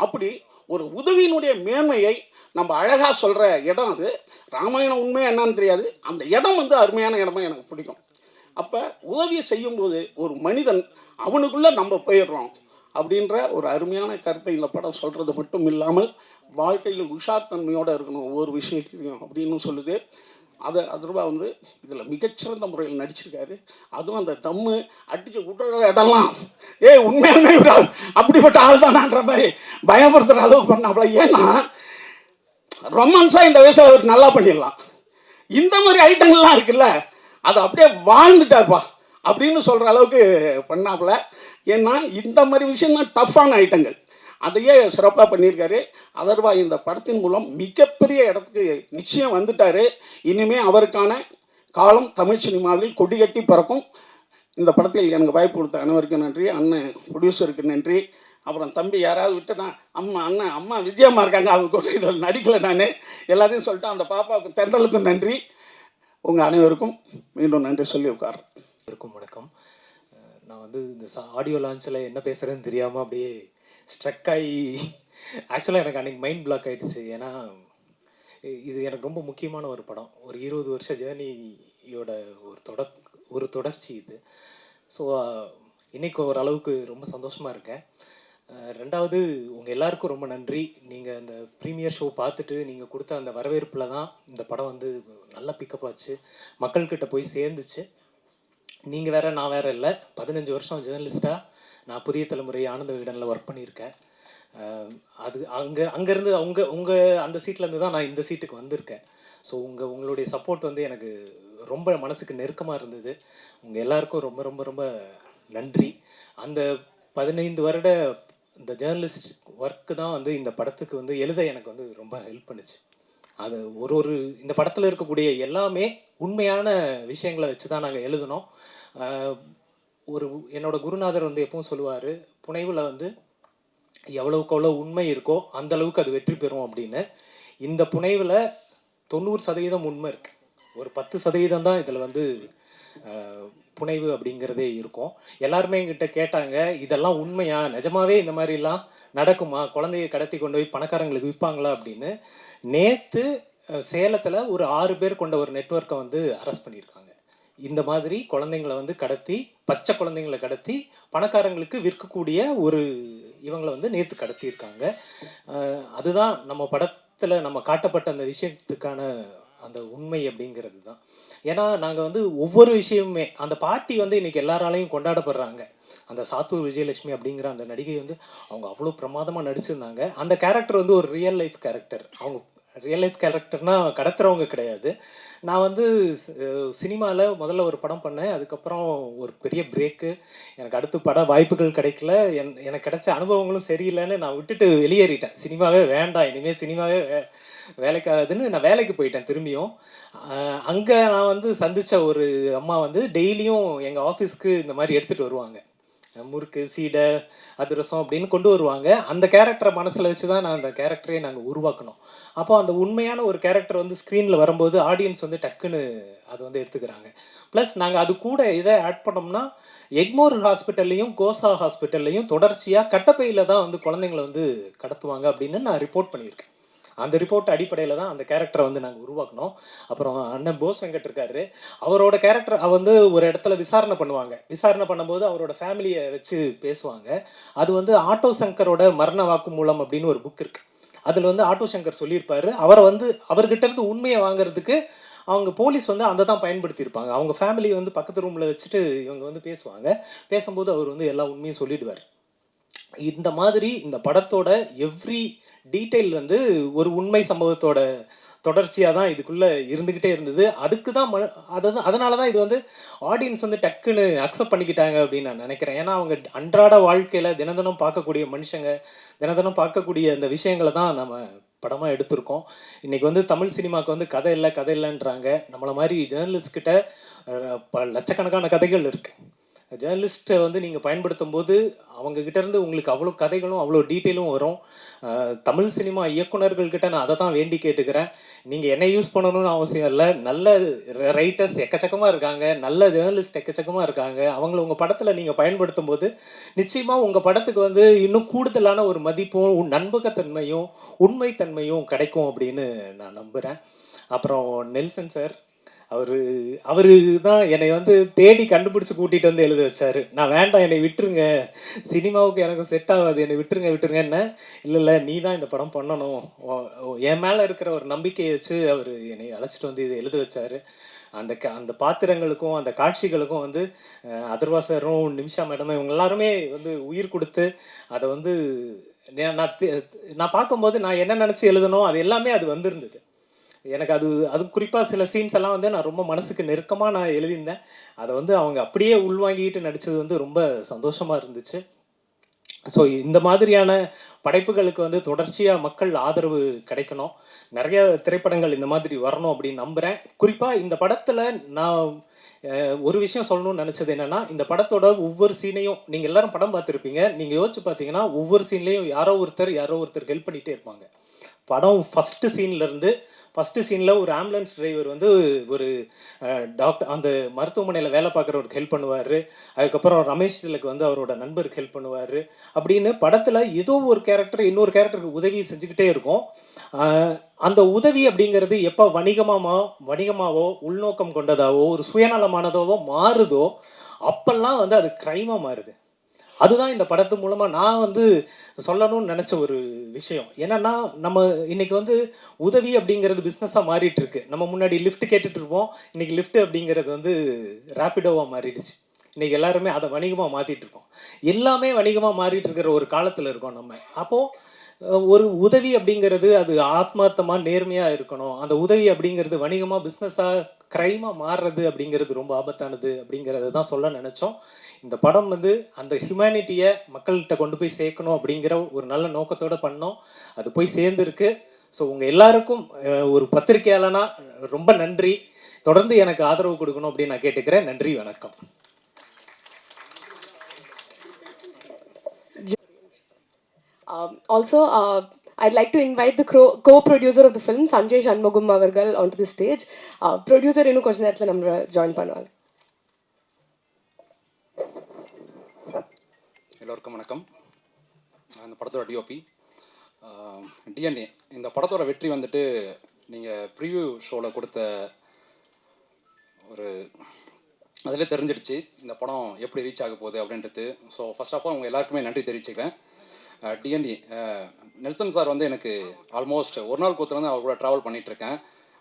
அப்படி ஒரு உதவியினுடைய மேன்மையை நம்ம அழகாக சொல்கிற இடம் அது. ராமாயணம் உண்மையாக என்னன்னு தெரியாது, அந்த இடம் அருமையான இடமா எனக்கு பிடிக்கும். அப்போ உதவியை செய்யும்போது ஒரு மனிதன் அவனுக்குள்ளே நம்ம போயிடுறோம் அப்படின்ற ஒரு அருமையான கருத்தை இந்த படம் சொல்கிறது மட்டும் இல்லாமல் வாழ்க்கையில் உஷார் தன்மையோடு இருக்கணும் ஒவ்வொரு விஷயத்தையும் அப்படின்னு சொல்லுது. அதுரூபா இதில் மிகச்சிறந்த முறையில் நடிச்சிருக்காரு. அதுவும் அந்த தம்மு அடித்து விட்டுற இடம்லாம் உண்மையாலுமே அப்படிப்பட்ட ஆள் தானான்ற மாதிரி பயப்படுத்துகிற அளவுக்கு பண்ணாப்புல. ஏன்னா ரொமான்ஸாக இந்த வயசில் அவர் நல்லா பண்ணிடலாம். இந்த மாதிரி ஐட்டங்கள்லாம் இருக்குல்ல, அதை அப்படியே வாழ்ந்துட்டார்ப்பா அப்படின்னு சொல்கிற அளவுக்கு பண்ணாப்புல. ஏன்னா இந்த மாதிரி விஷயம்தான் டஃப்பான ஐட்டங்கள், அதையே சிறப்பாக பண்ணியிருக்காரு. அதர்வா இந்த படத்தின் மூலம் மிகப்பெரிய இடத்துக்கு நிச்சயம் வந்துட்டார். இனிமேல் அவருக்கான காலம் தமிழ் சினிமாவில் கொடி கட்டி பறக்கும். இந்த படத்தில் எனக்கு வாய்ப்பு கொடுத்த அனைவருக்கும் நன்றி. அண்ணன் ப்ரொடியூசருக்கு நன்றி. அப்புறம் தம்பி யாராவது விட்டுனா அம்மா விஜயம்மா இருக்காங்க, அவங்க கூட இதில் நடிக்கலை. நான் எல்லாத்தையும் சொல்லிட்டு அந்த பாப்பாவுக்கு தென்றலுக்கும் நன்றி. உங்கள் அனைவருக்கும் மீண்டும் நன்றி சொல்லி உட்கார்றேன். வணக்கம். நான் இந்த ஆடியோ லான்ச்சில் என்ன பேசுகிறேன்னு தெரியாமல் அப்படியே ஸ்ட்ரக் ஆகி ஆக்சுவலாக எனக்கு அன்றைக்கி மைண்ட் பிளாக் ஆகிடுச்சு. ஏன்னா இது எனக்கு ரொம்ப முக்கியமான ஒரு படம். ஒரு 20 வருஷ ஜேர்னியோட ஒரு தொடர்ச்சி இது. ஸோ இன்றைக்கி ஓரளவுக்கு ரொம்ப சந்தோஷமாக இருக்கேன். ரெண்டாவது உங்கள் எல்லாருக்கும் ரொம்ப நன்றி. நீங்கள் அந்த ப்ரீமியர் ஷோ பார்த்துட்டு நீங்கள் கொடுத்த அந்த வரவேற்பில் தான் இந்த படம் நல்லா பிக்கப் ஆச்சு, மக்கள்கிட்ட போய் சேர்ந்துச்சு. நீங்கள் வேறு நான் வேறு இல்லை. 15 வருஷம் ஜேர்னலிஸ்ட்டாக நான் புதிய தலைமுறை ஆனந்த விகடனில் ஒர்க் பண்ணியிருக்கேன். அங்கேருந்து உங்கள் அந்த சீட்லேருந்து தான் நான் இந்த சீட்டுக்கு வந்திருக்கேன். ஸோ உங்களுடைய சப்போர்ட் எனக்கு ரொம்ப மனசுக்கு நெருக்கமாக இருந்தது. உங்கள் எல்லாருக்கும் ரொம்ப ரொம்ப ரொம்ப நன்றி. அந்த 15 வருட இந்த ஜேர்னலிஸ்ட் ஒர்க்கு தான் இந்த படத்துக்கு எழுத எனக்கு ரொம்ப ஹெல்ப் பண்ணுச்சு. அது ஒரு இந்த படத்தில் இருக்கக்கூடிய எல்லாமே உண்மையான விஷயங்களை வச்சு தான் நாங்கள் எழுதினோம். என்னோட குருநாதர் எப்பவும் சொல்லுவார், புனைவில் எவ்வளவுக்கு எவ்வளோ உண்மை இருக்கோ அந்த அளவுக்கு அது வெற்றி பெறும் அப்படின்னு. இந்த புனைவில் 90% உண்மை இருக்குது, ஒரு 10% தான் இதில் புனைவு அப்படிங்கிறதே இருக்கும். எல்லாருமே என்கிட்ட கேட்டாங்க, இதெல்லாம் உண்மையா, நிஜமாவே இந்த மாதிரிலாம் நடக்குமா, குழந்தைய கடத்தி கொண்டு போய் பணக்காரங்களுக்கு விற்பாங்களா அப்படின்னு. நேற்று சேலத்தில் ஒரு 6 பேர் கொண்ட ஒரு நெட்வொர்க்கை அரெஸ்ட் பண்ணியிருக்காங்க. இந்த மாதிரி குழந்தைங்களை கடத்தி, பச்சை குழந்தைங்களை கடத்தி பணக்காரங்களுக்கு விற்கக்கூடிய ஒரு இவங்களை நேற்று கடத்தியிருக்காங்க. அதுதான் நம்ம படத்தில் நம்ம காட்டப்பட்ட அந்த விஷயத்துக்கான அந்த உண்மை அப்படிங்கிறது தான். ஏன்னா நாங்கள் ஒவ்வொரு விஷயமுமே, அந்த பாட்டி இன்றைக்கி எல்லாராலையும் கொண்டாடப்படுறாங்க. அந்த சாத்தூர் விஜயலட்சுமி அப்படிங்கிற அந்த நடிகை அவங்க அவ்வளோ பிரமாதமாக நடிச்சிருந்தாங்க. அந்த கேரக்டர் ஒரு ரியல் லைஃப் கேரக்டர். அவங்க ரியல் லைஃப் கேரக்டர்னால் கடத்துறவங்க கிடையாது. நான் சினிமாவில் முதல்ல ஒரு படம் பண்ணேன். அதுக்கப்புறம் ஒரு பெரிய பிரேக்கு. எனக்கு அடுத்து பட வாய்ப்புகள் கிடைக்கல. எனக்கு கிடைச்ச அனுபவங்களும் சரியில்லைன்னு நான் விட்டுட்டு வெளியேறிட்டேன். சினிமாவே வேண்டாம், இனிமேல் சினிமாவே வேலைக்காகுதுன்னு நான் வேலைக்கு போயிட்டேன் திரும்பியும். அங்கே நான் சந்தித்த ஒரு அம்மா டெய்லியும் எங்கள் ஆஃபீஸ்க்கு இந்த மாதிரி எடுத்துகிட்டு வருவாங்க. முறுக்கு, சீடை, அதிரசம் அப்படின்னு கொண்டு வருவாங்க. அந்த கேரக்டரை மனசில் வச்சு தான் நான் அந்த கேரக்டரே நாங்கள் உருவாக்கணும். அப்போ அந்த உண்மையான ஒரு கேரக்டர் ஸ்க்ரீனில் வரும்போது ஆடியன்ஸ் டக்குன்னு அது எடுத்துக்கிறாங்க. ப்ளஸ் நாங்கள் அது கூட இதை ஆட் பண்ணோம்னா, எக்மோர் ஹாஸ்பிட்டல்லையும் கோசா ஹாஸ்பிட்டல்லையும் தொடர்ச்சியாக கட்டப்பையில் தான் குழந்தைங்களை கடத்துவாங்க அப்படின்னு நான் ரிப்போர்ட் பண்ணியிருக்கேன். அந்த ரிப்போர்ட் அடிப்படையில் தான் அந்த கேரக்டரை வந்து நாங்கள் உருவாக்கினோம். அப்புறம் அண்ணன் போஸ் வெங்கட் இருக்காரு, அவரோட கேரக்டர் வந்து ஒரு இடத்துல விசாரணை பண்ணுவாங்க. விசாரணை பண்ணும்போது அவரோட ஃபேமிலியை வச்சு பேசுவாங்க. அது வந்து ஆட்டோ சங்கரோட மரண வாக்குமூலம் அப்படின்னு ஒரு புக் இருக்கு. அதில் வந்து ஆட்டோ சங்கர் சொல்லியிருப்பாரு, அவரை வந்து அவர்கிட்ட இருந்து உண்மையை வாங்குறதுக்கு அவங்க போலீஸ் வந்து அதை தான் பயன்படுத்தியிருப்பாங்க. அவங்க ஃபேமிலி வந்து பக்கத்து ரூமில் வச்சுட்டு இவங்க வந்து பேசுவாங்க. பேசும்போது அவர் வந்து எல்லா உண்மையும் சொல்லிடுவார். இந்த மாதிரி இந்த படத்தோட எவ்ரி டீட்டெயில் வந்து ஒரு உண்மை சம்பவத்தோட தொடர்ச்சியாக தான் இதுக்குள்ளே இருந்துக்கிட்டே இருந்தது. அதுக்கு தான் அதனால தான் இது வந்து ஆடியன்ஸ் வந்து டக்குன்னு அக்செப்ட் பண்ணிக்கிட்டாங்க அப்படின்னு நான் நினைக்கிறேன். ஏன்னா அவங்க அன்றாட வாழ்க்கையில் தினம் பார்க்கக்கூடிய மனுஷங்க, தினம் பார்க்கக்கூடிய அந்த விஷயங்களை தான் நம்ம படமாக எடுத்திருக்கோம். இன்றைக்கி வந்து தமிழ் சினிமாவுக்கு வந்து கதை இல்லை கதை இல்லைன்றாங்க. நம்மளை மாதிரி ஜேர்னலிஸ்ட் கிட்ட லட்சக்கணக்கான கதைகள் இருக்குது. ஜேர்னலிஸ்ட்டை வந்து நீங்கள் பயன்படுத்தும் போது அவங்கக்கிட்ட இருந்து உங்களுக்கு அவ்வளோ கதைகளும் அவ்வளோ டீட்டெயிலும் வரும். தமிழ் சினிமா இயக்குனர்கள்கிட்ட நான் அதை தான் வேண்டி கேட்டுக்கிறேன். நீங்கள் என்னை யூஸ் பண்ணணும்னு அவசியம் இல்லை. நல்ல ரைட்டர்ஸ் எக்கச்சக்கமாக இருக்காங்க, நல்ல ஜேர்னலிஸ்ட் எக்கச்சக்கமாக இருக்காங்க. அவங்கள உங்கள் படத்தில் நீங்கள் பயன்படுத்தும் போது நிச்சயமாக உங்கள் படத்துக்கு வந்து இன்னும் கூடுதலான ஒரு மதிப்பும் நம்பகத்தன்மையும் உண்மைத்தன்மையும் கிடைக்கும் அப்படின்னு நான் நம்புகிறேன். அப்புறம் நெல்சன் சார், அவரு தான் என்னை வந்து தேடி கண்டுபிடிச்சி கூட்டிகிட்டு வந்து எழுத வச்சார். நான் வேண்டாம், என்னை விட்டுருங்க, சினிமாவுக்கு எனக்கு செட் ஆகாது, என்னை விட்டுருங்கன்னு. இல்லை நீ தான் இந்த படம் பண்ணணும், என் மேலே இருக்கிற ஒரு நம்பிக்கையை வச்சு அவர் என்னை அழைச்சிட்டு வந்து இதை எழுத வச்சார். அந்த பாத்திரங்களுக்கும் அந்த காட்சிகளுக்கும் வந்து அதர்வா சாரும் நிமிஷா மேடமும் இவங்க எல்லாருமே வந்து உயிர் கொடுத்து அதை வந்து நான் பார்க்கும்போது நான் என்ன நினச்சி எழுதணும் அது எல்லாமே அது வந்திருந்தது. எனக்கு அது குறிப்பாக சில சீன்ஸ் எல்லாம் வந்து நான் ரொம்ப மனசுக்கு நெருக்கமாக நான் எழுதியிருந்தேன். அதை வந்து அவங்க அப்படியே உள்வாங்கிட்டு நடித்தது வந்து ரொம்ப சந்தோஷமாக இருந்துச்சு. ஸோ இந்த மாதிரியான படைப்புகளுக்கு வந்து தொடர்ச்சியாக மக்கள் ஆதரவு கிடைக்கணும். நிறைய திரைப்படங்கள் இந்த மாதிரி வரணும் அப்படின்னு நம்புகிறேன். குறிப்பாக இந்த படத்தில் நான் ஒரு விஷயம் சொல்லணும்னு நினச்சது என்னென்னா, இந்த படத்தோட ஒவ்வொரு சீனையும் நீங்கள் எல்லாரும் படம் பார்த்துருப்பீங்க. நீங்கள் யோசிச்சு பார்த்தீங்கன்னா ஒவ்வொரு சீன்லேயும் யாரோ ஒருத்தர் ஹெல்ப் பண்ணிகிட்டே இருப்பாங்க. படம் ஃபஸ்ட்டு சீனில் ஒரு ஆம்புலன்ஸ் டிரைவர் வந்து ஒரு டாக்டர் அந்த மருத்துவமனையில் வேலை பார்க்குறவருக்கு ஹெல்ப் பண்ணுவார். அதுக்கப்புறம் ரமேஷ் திலக் வந்து அவரோட நண்பருக்கு ஹெல்ப் பண்ணுவார். அப்படின்னு படத்தில் ஏதோ ஒரு கேரக்டர் இன்னொரு கேரக்டருக்கு உதவி செஞ்சுக்கிட்டே இருக்கும். அந்த உதவி அப்படிங்கிறது எப்போ வணிகமாவோ உள்நோக்கம் கொண்டதாவோ ஒரு சுயநலமானதாவோ மாறுதோ அப்பெல்லாம் வந்து அது க்ரைமாக மாறுது. அதுதான் இந்த படத்து மூலமாக நான் வந்து சொல்லணும்னு நினச்ச ஒரு விஷயம். என்னென்னா நம்ம இன்றைக்கி வந்து உதவி அப்படிங்கிறது பிஸ்னஸாக மாறிட்டு இருக்கு. நம்ம முன்னாடி லிஃப்ட் கேட்டுட்டு இருப்போம், இன்றைக்கி லிஃப்ட் அப்படிங்கிறது வந்து ரேப்பிடோவாக மாறிடுச்சு. இன்றைக்கி எல்லாருமே அதை வணிகமாக மாற்றிட்டு இருக்கோம். எல்லாமே வணிகமாக மாறிட்டு இருக்கிற ஒரு காலத்தில் இருக்கோம் நம்ம. அப்போது ஒரு உதவி அப்படிங்கிறது அது ஆத்மார்த்தமாக நேர்மையாக இருக்கணும். அந்த உதவி அப்படிங்கிறது வணிகமாக பிஸ்னஸாக க்ரைமாக மாறுறது அப்படிங்கிறது ரொம்ப ஆபத்தானது அப்படிங்கிறத தான் சொல்ல நினச்சோம். இந்த படம் வந்து அந்த ஹியூமனிட்டியை மக்கள்கிட்ட கொண்டு போய் சேர்க்கணும் அப்படிங்கிற ஒரு நல்ல நோக்கத்தோடு பண்ணோம். அது போய் சேர்ந்துருக்கு. ஸோ உங்கள் எல்லாருக்கும் ஒரு பத்திரிகையாளனா ரொம்ப நன்றி. தொடர்ந்து எனக்கு ஆதரவு கொடுக்கணும் அப்படின்னு நான் கேட்டுக்கிறேன். நன்றி, வணக்கம். Also, I'd like to invite the co-producer of the film, Sanjay Shanmugam avargal, onto the stage. Producer இன்னும் கொஞ்ச நேரத்துல நம்ம ஜாயின் பண்ணுவாங்க. எல்லோருக்கும் வணக்கம். அந்த படத்தோட டிஓபி டிஎன்ஏ. இந்த படத்தோட வெற்றி வந்துட்டு நீங்கள் ப்ரிவ்யூ ஷோவில் கொடுத்த ஒரு அதிலே தெரிஞ்சிடுச்சு இந்த படம் எப்படி ரீச் ஆக போகுது அப்படின்றது. ஸோ ஃபர்ஸ்ட் ஆஃப் ஆல் உங்கள் எல்லாருக்குமே நன்றி தெரிவிச்சுக்கிறேன். டிஎன்ஏ நெல்சன் சார் வந்து எனக்கு ஆல்மோஸ்ட் ஒரு நாள் கூத்துலேருந்து அவர் கூட ட்ராவல் பண்ணிகிட்ருக்கேன்.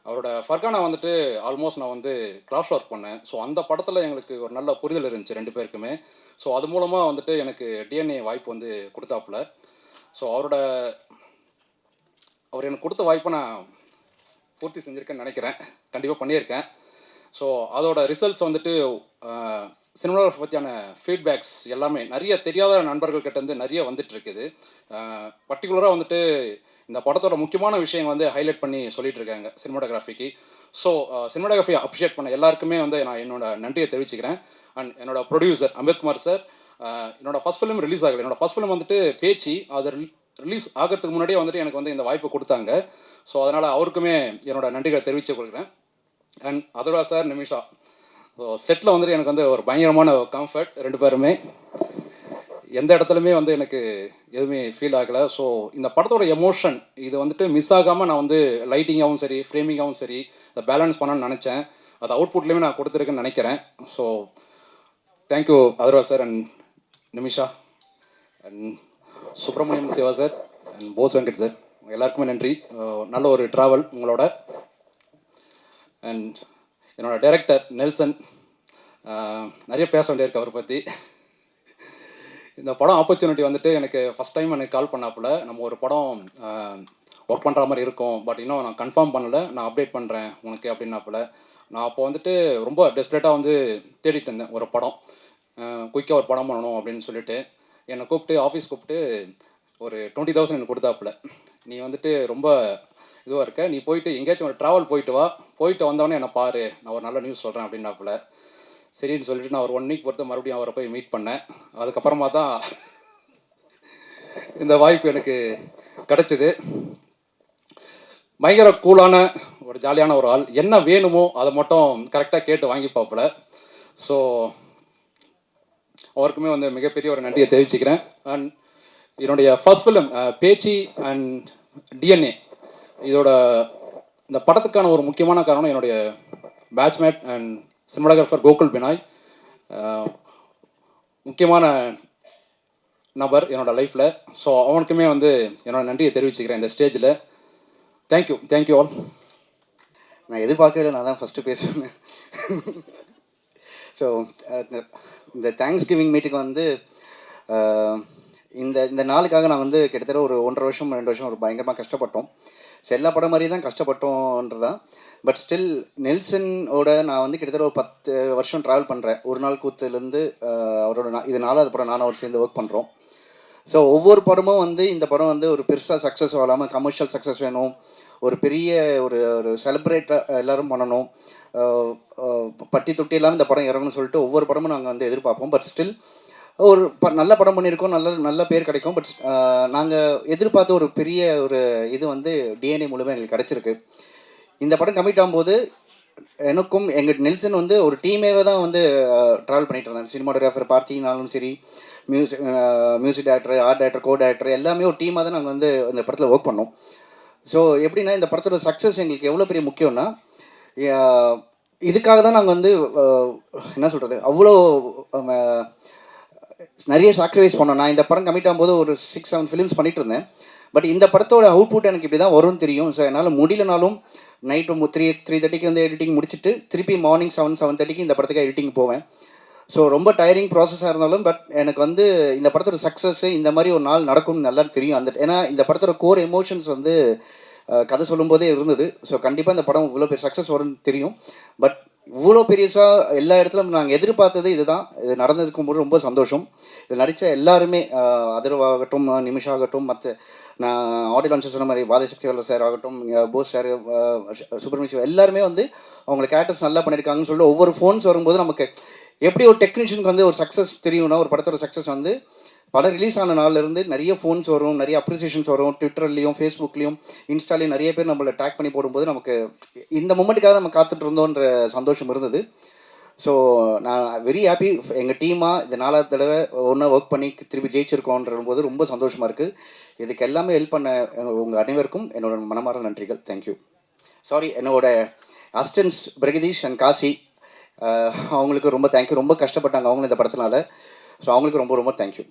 அவரோட ஃபர்கானா வந்துட்டு ஆல்மோஸ்ட் நான் வந்து கிராஸ் ஒர்க் பண்ணேன். ஸோ அந்த படத்தில் எங்களுக்கு ஒரு நல்ல புரிதல் இருந்துச்சு ரெண்டு பேருக்குமே. ஸோ அது மூலமாக வந்துட்டு எனக்கு டிஎன்ஏ வாய்ப்பு வந்து கொடுத்தாப்புல. ஸோ அவர் எனக்கு கொடுத்த வாய்ப்பை நான் பூர்த்தி செஞ்சுருக்கேன்னு நினைக்கிறேன். கண்டிப்பாக பண்ணியிருக்கேன். ஸோ அதோட ரிசல்ட்ஸ் வந்துட்டு சினிமாகிராஃபி பற்றியான ஃபீட்பேக்ஸ் எல்லாமே நிறைய தெரியாத நண்பர்கள்கிட்டேருந்து நிறைய வந்துட்டு இருக்குது. பர்டிகுலராக வந்துட்டு இந்த படத்தோட முக்கியமான விஷயம் வந்து ஹைலைட் பண்ணி சொல்லிட்டு இருக்காங்க சினிமாட்டோகிராஃபிக்கு. ஸோ சினிமாட்டோகிராஃபி அப்ரிஷியேட் பண்ண எல்லாருக்குமே வந்து நான் என்னோட நன்றியை தெரிவிச்சுக்கிறேன். அண்ட் என்னோட ப்ரொடியூசர் அம்பேத்குமார் சார், என்னோட ஃபஸ்ட் ஃபிலிம் ரிலீஸ் ஆகலை. என்னோட ஃபஸ்ட் ஃபிலிம் வந்துட்டு பேச்சு, அது ரிலீஸ் ஆகிறதுக்கு முன்னாடியே வந்துட்டு எனக்கு வந்து இந்த வாய்ப்பு கொடுத்தாங்க. ஸோ அதனால் அவருக்குமே என்னோட நன்றிகளை தெரிவித்து கொடுக்குறேன். And Atharva sir, Nimisha, so செட்டில் வந்துட்டு எனக்கு வந்து ஒரு பயங்கரமான கம்ஃபர்ட் ரெண்டு பேருமே. எந்த இடத்துலையுமே வந்து எனக்கு எதுவுமே ஃபீல் ஆகலை. ஸோ இந்த படத்தோட எமோஷன் இது வந்துட்டு மிஸ் ஆகாமல் நான் வந்து லைட்டிங்காகவும் சரி ஃப்ரேமிங்காகவும் சரி அதை பேலன்ஸ் பண்ணணும்னு நினச்சேன். அது அவுட்புட்லேயுமே நான் கொடுத்துருக்கேன்னு நினைக்கிறேன். So thank you Atharva sir and Nimisha and Subramaniam Siva sir and Bose Venkat sir, எல்லாருக்குமே நன்றி. நல்ல ஒரு ட்ராவல் உங்களோட. அண்ட் என்னோட டைரக்டர் நெல்சன், நிறைய பேச வேண்டியிருக்கு அவரை பற்றி. இந்த படம் ஆப்பர்ச்சுனிட்டி வந்துட்டு எனக்கு ஃபஸ்ட் டைம் எனக்கு கால் பண்ணாப்புல, நம்ம ஒரு படம் ஒர்க் பண்ணுற மாதிரி இருக்கும், பட் இன்னும் நான் கன்ஃபார்ம் பண்ணலை, நான் அப்டேட் பண்ணுறேன் உனக்கு அப்படின்னாப்புல. நான் அப்போ வந்துட்டு ரொம்ப டெஸ்பரேட்டாக வந்து தேடிட்டு இருந்தேன் ஒரு படம், குயிக்காக ஒரு படம் பண்ணணும் அப்படின்னு சொல்லிட்டு. என்னை கூப்பிட்டு ஆஃபீஸ் கூப்பிட்டு ஒரு 20,000 எனக்கு கொடுத்தாப்புல. நீ வந்துட்டு ரொம்ப இதுவாக இருக்க, நீ போயிட்டு எங்கேயாச்சும் ஒரு ட்ராவல் போயிட்டு வா, போயிட்டு வந்தவொடனே என்னை பாரு, நான் ஒரு நல்ல நியூஸ் சொல்கிறேன் அப்படின்னாப்புல. சரின்னு சொல்லிட்டு நான் ஒரு 1 வீக் பொறுத்து மறுபடியும் அவரை போய் மீட் பண்ணேன். அதுக்கப்புறமா தான் இந்த வாய்ப்பு எனக்கு கிடச்சிது. பயங்கர கூலான ஒரு ஜாலியான ஒரு ஆள், என்ன வேணுமோ அதை மட்டும் கரெக்டாக கேட்டு வாங்கிப்பாப்புல. ஸோ அவருக்குமே வந்து மிகப்பெரிய ஒரு நன்றியை தெரிவிச்சுக்கிறேன். அண்ட் என்னுடைய first film Pechi and DNA, இதோட இந்த படத்துக்கான ஒரு முக்கியமான காரணம் என்னுடைய batchmate and cinematographer Gokul Binoy, முக்கியமான நபர் என்னோடய லைஃப்பில். ஸோ அவனுக்குமே வந்து என்னோடய நன்றியை தெரிவிச்சுக்கிறேன் இந்த ஸ்டேஜில். Thank you all. நான் எதிர்பார்க்கவே நான் தான் ஃபஸ்ட்டு பேசுவேன். ஸோ இந்த தேங்க்ஸ் கிவிங் மீட்டுக்கு வந்து இந்த நாளுக்காக நான் வந்து கிட்டத்தட்ட ஒரு 1.5 வருஷம் 2 வருஷம் ஒரு பயங்கரமாக கஷ்டப்பட்டோம். ஸோ எல்லா படம் மாதிரி தான் கஷ்டப்பட்டோன்றதான். பட் ஸ்டில் நெல்சனோட நான் வந்து கிட்டத்தட்ட ஒரு 10 வருஷம் ட்ராவல் பண்ணுறேன். ஒரு நாள் கூத்துலேருந்து அவரோட இது 4வது படம் நானும் அவர் சேர்ந்து ஒர்க் பண்ணுறோம். ஸோ ஒவ்வொரு படமும் வந்து இந்த படம் வந்து ஒரு பெருசாக சக்ஸஸ் ஆகாமல் கமர்ஷியல் சக்ஸஸ் வேணும், ஒரு பெரிய ஒரு செலிப்ரேட்டாக எல்லோரும் பண்ணணும், பட்டி தொட்டி இல்லாமல் இந்த படம் இறங்கணும்னு சொல்லிட்டு ஒவ்வொரு படமும் நாங்கள் வந்து எதிர்பார்ப்போம். பட் ஸ்டில் ஒரு நல்ல படம் பண்ணியிருக்கோம், நல்ல பேர் கிடைக்கும். பட் நாங்கள் எதிர்பார்த்த ஒரு பெரிய ஒரு இது வந்து டிஎன்ஏ மூலமாக எங்களுக்கு கிடச்சிருக்கு. இந்த படம் கமிட் ஆகும்போது எனக்கும் எங்கள் நெல்சன் வந்து ஒரு டீமேவே தான் வந்து ட்ராவல் பண்ணிட்டு இருந்தாங்க. சினிமாட்டோகிராஃபர் பார்த்திங்கனாலும் சரி, music director, art director, co director எல்லாமே ஒரு டீமாக தான் நாங்கள் வந்து இந்த படத்தில் ஒர்க் பண்ணோம். ஸோ எப்படின்னா இந்த படத்தோட சக்ஸஸ் எங்களுக்கு எவ்வளோ பெரிய முக்கியம்னா, இதுக்காக தான் நாங்கள் வந்து என்ன சொல்கிறது, அவ்வளோ நிறைய சாக்ரிஃபைஸ் பண்ணோம். நான் இந்த படம் கமிட் ஆகும்போது ஒரு 6-7 ஃபிலிம்ஸ் பண்ணிட்டு இருந்தேன். பட் இந்த படத்தோட அவுட்புட் எனக்கு இப்படி தான் வரும்னு தெரியும். ஸோ என்னால் முடியலனாலும் நைட்டு 3:30 வந்து எடிட்டிங் முடிச்சுட்டு திருப்பி மார்னிங் 7-7:30 இந்த படத்துக்கு எடிட்டிங் போவேன். ஸோ ரொம்ப டயரிங் ப்ராசஸாக இருந்தாலும் பட் எனக்கு வந்து இந்த படத்தோட சக்ஸஸ் இந்த மாதிரி ஒரு நாள் நடக்கும்னு நல்லா தெரியும். ஏன்னா இந்த படத்தோட கோர் எமோஷன்ஸ் வந்து கதை சொல்லும்போதே இருந்தது. ஸோ கண்டிப்பாக இந்த படம் இவ்வளோ பெரிய சக்ஸஸ் வரும்னு தெரியும். பட் இவ்வளோ பெரியசாக எல்லா இடத்துலையும் நாங்கள் எதிர்பார்த்தது இதுதான். இது நடந்ததுக்கும் போது ரொம்ப சந்தோஷம். இதில் நடித்த எல்லாருமே, அதர்வாகட்டும், நிமிஷாகட்டும், மற்ற நான் ஆடியோ லான்ச்சர் சொன்ன மாதிரி வாதிசக்திவேலர் சார் ஆகட்டும், போஸ் சார், சுப்பிரமணியம், எல்லாருமே வந்து அவங்களை கேரக்டர்ஸ் நல்லா பண்ணியிருக்காங்கன்னு சொல்லிட்டு ஒவ்வொரு ஃபோன்ஸ் வரும்போது நமக்கு எப்படி ஒரு டெக்னீஷியனுக்கு வந்து ஒரு சக்ஸஸ் தெரியும்னா, ஒரு படத்தோட சக்ஸஸ் வந்து படம் ரிலீஸ் ஆன நாள்லேருந்து நிறைய ஃபோன்ஸ் வரும், நிறைய அப்ரிசியேஷன்ஸ் வரும். ட்விட்டர்லேயும் ஃபேஸ்புக்லேயும் இன்ஸ்டாலேயும் நிறைய பேர் நம்மளை டேக் பண்ணி போடும்போது நமக்கு இந்த மொமெண்ட்டுக்காக நம்ம காத்துட்டு இருந்தோன்ற சந்தோஷம் இருந்தது. ஸோ நான் வெரி ஹாப்பி. எங்கள் டீமாக இந்த 4வது தடவை ஒன்றா ஒர்க் பண்ணி திருப்பி ஜெயிச்சிருக்கோன்ற போது ரொம்ப சந்தோஷமாக இருக்குது. இதுக்கு எல்லாமே ஹெல்ப் பண்ண உங்கள் அனைவருக்கும் என்னோட மனமார்ந்த நன்றிகள். தேங்க்யூ. சாரி, என்னோட அசிஸ்டன்ஸ் பிரகதீஷ் அண்ட் காசி, அவங்களுக்கு ரொம்ப தேங்க்யூ. ரொம்ப கஷ்டப்பட்டாங்க அவங்களும் இந்த படத்தினால. ஸோ அவங்களுக்கு ரொம்ப ரொம்ப தேங்க்யூ.